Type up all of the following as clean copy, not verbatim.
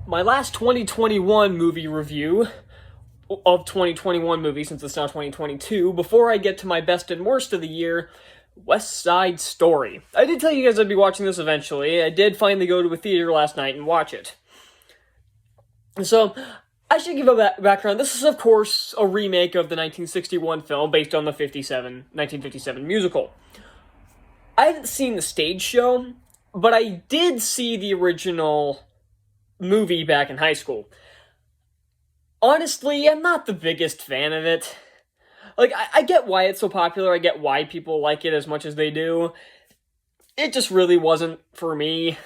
my last 2021 movie review of 2021 movies, since it's now 2022, before I get to my best and worst of the year, West Side Story. I did tell you guys I'd be watching this eventually. I did finally go to a theater last night and watch it. So, I should give a background. This is, of course, a remake of the 1961 film based on the 1957 musical. I haven't seen the stage show, but I did see the original movie back in high school. Honestly, I'm not the biggest fan of it. Like, I get why it's so popular, I get why people like it as much as they do. It just really wasn't for me.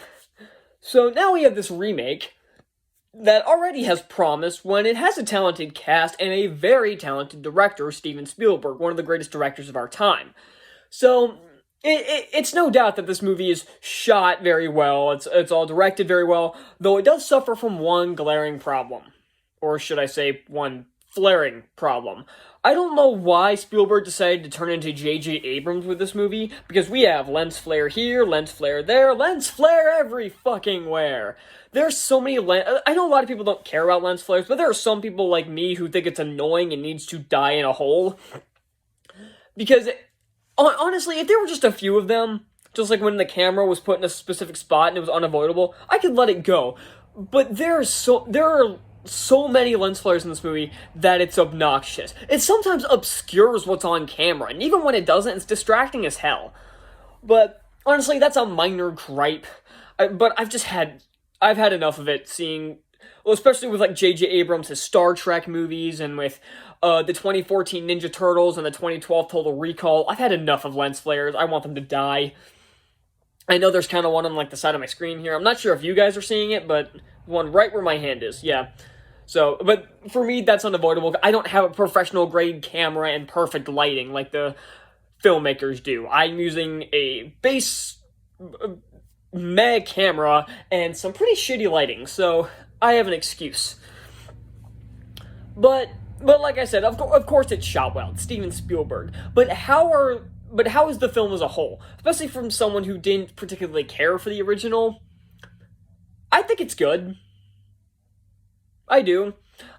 So now we have this remake that already has promise when it has a talented cast and a very talented director, Steven Spielberg, one of the greatest directors of our time. So, it's no doubt that this movie is shot very well, it's all directed very well, though it does suffer from one glaring problem. Or should I say, one flaring problem. I don't know why Spielberg decided to turn into J.J. Abrams with this movie, because we have lens flare here, lens flare there, lens flare every fucking where. There's so many I know a lot of people don't care about lens flares, but there are some people like me who think it's annoying and needs to die in a hole. Because honestly, if there were just a few of them, just like when the camera was put in a specific spot and it was unavoidable, I could let it go. But there are so many lens flares in this movie that it's obnoxious. It sometimes obscures what's on camera, and even when it doesn't, it's distracting as hell. But honestly, that's a minor gripe. But I've had enough of it, especially with like J.J. Abrams' Star Trek movies, and with the 2014 Ninja Turtles and the 2012 Total Recall. I've had enough of lens flares. I want them to die. I know there's kind of one on like the side of my screen here. I'm not sure if you guys are seeing it, but one right where my hand is, yeah. So, but for me, that's unavoidable. I don't have a professional grade camera and perfect lighting like the filmmakers do. I'm using a base meh camera and some pretty shitty lighting, so I have an excuse. But like I said, of course it's shot well. It's Steven Spielberg. But how is the film as a whole? Especially from someone who didn't particularly care for the original. I think it's good. I do.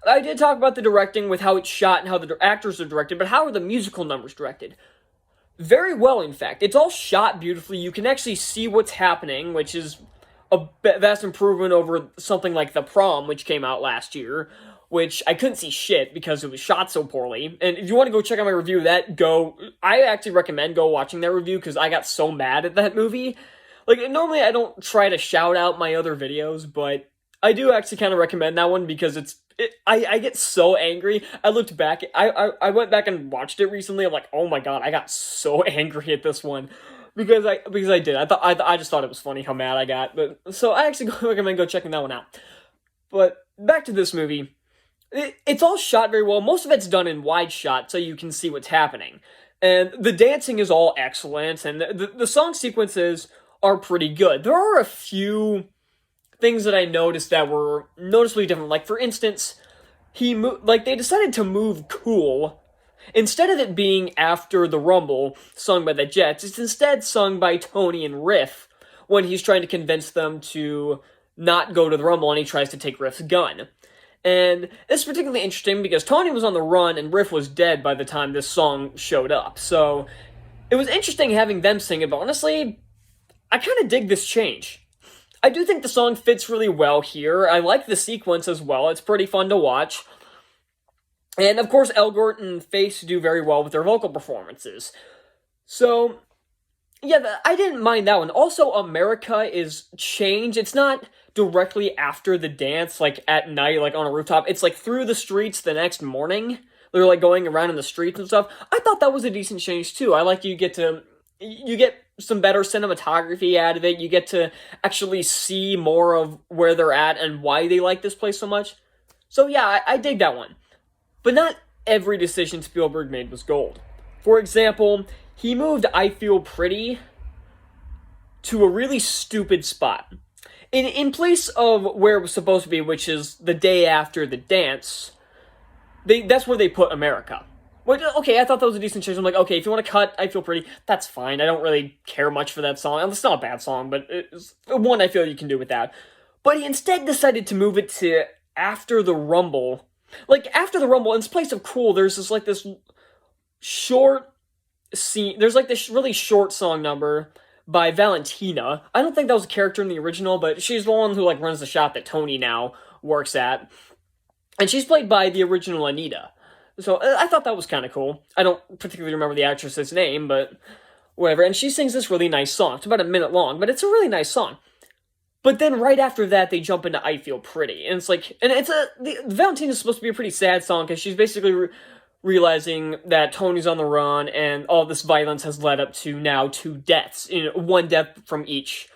I did talk about the directing with how it's shot and how the actors are directed, but how are the musical numbers directed? Very well, in fact. It's all shot beautifully. You can actually see what's happening, which is a vast improvement over something like The Prom, which came out last year, which I couldn't see shit because it was shot so poorly. And if you want to go check out my review of that, I actually recommend watching that review because I got so mad at that movie. Like, normally I don't try to shout out my other videos, but I do actually kind of recommend that one because I get so angry. I looked back, I went back and watched it recently. I'm like, oh my god, I got so angry at this one because I did. I just thought it was funny how mad I got. But so I actually recommend checking that one out. But back to this movie, it's all shot very well. Most of it's done in wide shot so you can see what's happening, and the dancing is all excellent, and the song sequences are pretty good. There are a few things that I noticed that were noticeably different. Like, for instance, they decided to move Cool. Instead of it being After the Rumble, sung by the Jets, it's instead sung by Tony and Riff when he's trying to convince them to not go to the Rumble and he tries to take Riff's gun. And this is particularly interesting because Tony was on the run and Riff was dead by the time this song showed up. So, it was interesting having them sing it, but honestly, I kind of dig this change. I do think the song fits really well here. I like the sequence as well. It's pretty fun to watch. And of course, Elgort and Face do very well with their vocal performances. So, yeah, I didn't mind that one. Also, America is changed. It's not directly after the dance, like at night, like on a rooftop. It's like through the streets the next morning. They're like going around in the streets and stuff. I thought that was a decent change too. I like you get some better cinematography out of it. You get to actually see more of where they're at and why they like this place so much. So yeah, I dig that one. But not every decision Spielberg made was gold. For example, he moved I Feel Pretty to a really stupid spot. In place of where it was supposed to be, which is the day after the dance, that's where they put America. Well, okay, I thought that was a decent change. I'm like, okay, if you want to cut I Feel Pretty, that's fine. I don't really care much for that song. It's not a bad song, but it's one I feel you can do with that. but he instead decided to move it to after the Rumble. Like, after the Rumble, in place of Cool, there's this short scene. There's like this really short song number by Valentina. I don't think that was a character in the original, but she's the one who like runs the shop that Tony now works at. And she's played by the original Anita. So I thought that was kind of cool. I don't particularly remember the actress's name, but whatever. And she sings this really nice song. It's about a minute long, but it's a really nice song. But then right after that, they jump into I Feel Pretty. And it's like, and it's the Valentina's supposed to be a pretty sad song because she's basically realizing that Tony's on the run and all this violence has led up to now 2 deaths. One death from each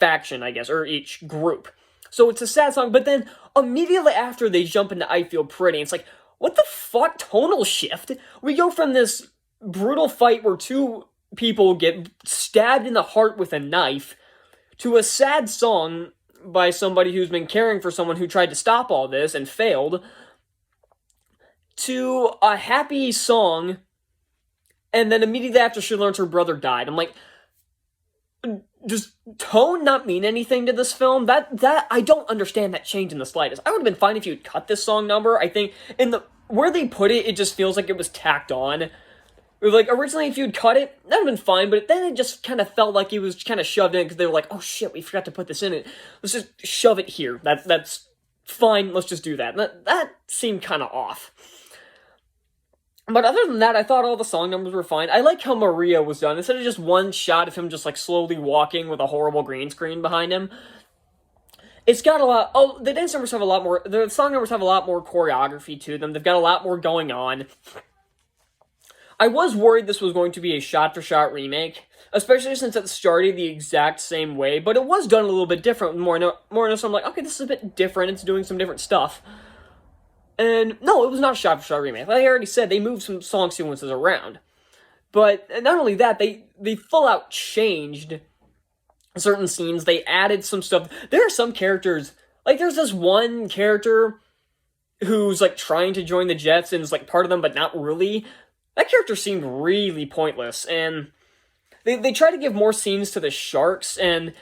faction, I guess, or each group. So it's a sad song, but then immediately after they jump into I Feel Pretty, it's like, what the fuck? Tonal shift? We go from this brutal fight where 2 people get stabbed in the heart with a knife to a sad song by somebody who's been caring for someone who tried to stop all this and failed, to a happy song, and then immediately after she learns her brother died. I'm like, does tone not mean anything to this film? That I don't understand that change in the slightest. I would have been fine if you'd cut this song number. I think where they put it, it just feels like it was tacked on. Like, originally, if you'd cut it, that would have been fine, but then it just kind of felt like it was kind of shoved in, because they were like, oh shit, we forgot to put this in it. Let's just shove it here. That's fine, let's just do that. That seemed kind of off. But other than that, I thought all the song numbers were fine. I like how Maria was done. Instead of just one shot of him just, like, slowly walking with a horrible green screen behind him, it's got a lot... Oh, the dance numbers have a lot more... The song numbers have a lot more choreography to them. They've got a lot more going on. I was worried this was going to be a shot-for-shot remake, especially since it started the exact same way, but it was done a little bit different, more so I'm like, okay, this is a bit different, it's doing some different stuff. And no, it was not a shot-for-shot remake. Like I already said, they moved some song sequences around. But not only that, they full-out changed certain scenes, they added some stuff. There are some characters, like there's this one character who's like trying to join the Jets and is like part of them, but not really. That character seemed really pointless, and they try to give more scenes to the Sharks, and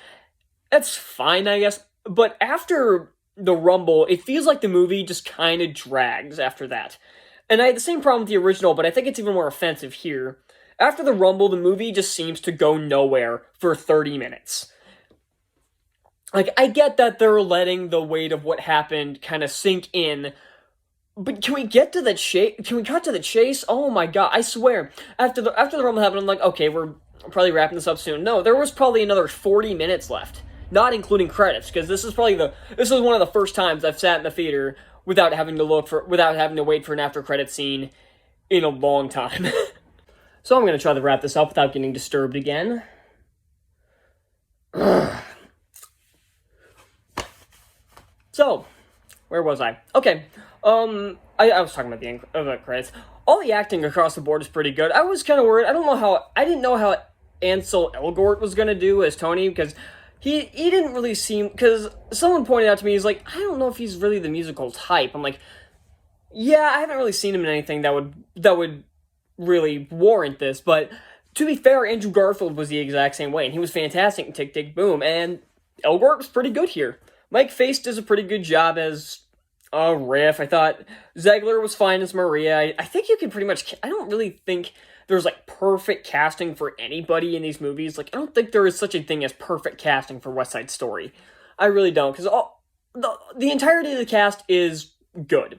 that's fine, I guess. But after the Rumble, it feels like the movie just kind of drags after that. And I had the same problem with the original, but I think it's even more offensive here. After the Rumble, the movie just seems to go nowhere for 30 minutes. Like, I get that they're letting the weight of what happened kind of sink in, but can we get to the chase? Can we cut to the chase? Oh my god, I swear. After the Rumble happened, I'm like, okay, we're probably wrapping this up soon. No, there was probably another 40 minutes left, not including credits, because this is one of the first times I've sat in the theater without having to wait for an after credit scene in a long time. So I'm gonna try to wrap this up without getting disturbed again. So, where was I? Okay. I was talking about the credits. All the acting across the board is pretty good. I was kind of worried. I didn't know how Ansel Elgort was gonna do as Tony, because he didn't really seem, because someone pointed out to me, he's like, I don't know if he's really the musical type. I'm like, yeah, I haven't really seen him in anything that would really warrant this, but to be fair, Andrew Garfield was the exact same way, and he was fantastic in Tick, Tick, Boom, and Elgort was pretty good here. Mike Faist does a pretty good job as Riff. I thought Zegler was fine as Maria. I think you can pretty much... I don't really think there's, like, perfect casting for anybody in these movies. Like, I don't think there is such a thing as perfect casting for West Side Story. I really don't, because the entirety of the cast is good.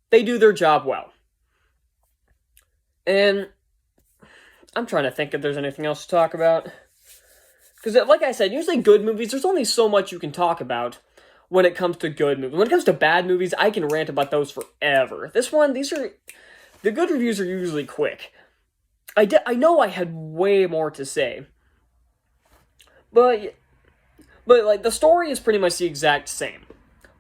They do their job well. And I'm trying to think if there's anything else to talk about. Because, like I said, usually good movies, there's only so much you can talk about when it comes to good movies. When it comes to bad movies, I can rant about those forever. The good reviews are usually quick. I know I had way more to say. But like, the story is pretty much the exact same.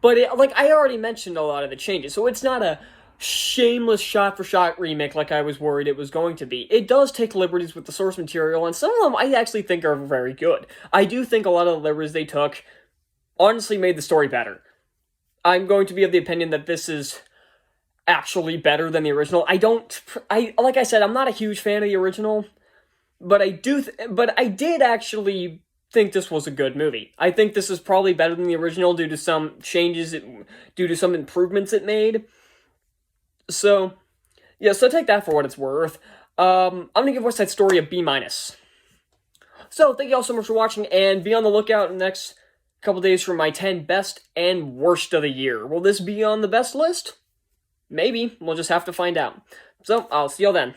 But, like, I already mentioned a lot of the changes, so it's not a shameless shot-for-shot remake like I was worried it was going to be. It does take liberties with the source material, and some of them I actually think are very good. I do think a lot of the liberties they took honestly made the story better. I'm going to be of the opinion that this is actually better than the original. Like I said, I'm not a huge fan of the original, but I did actually think this was a good movie. I think this is probably better than the original due to some changes, due to some improvements it made. So, yeah, so take that for what it's worth. I'm gonna give West Side Story a B minus. So, thank you all so much for watching, and be on the lookout in the next couple days for my 10 best and worst of the year. Will this be on the best list? Maybe. We'll just have to find out. So, I'll see y'all then.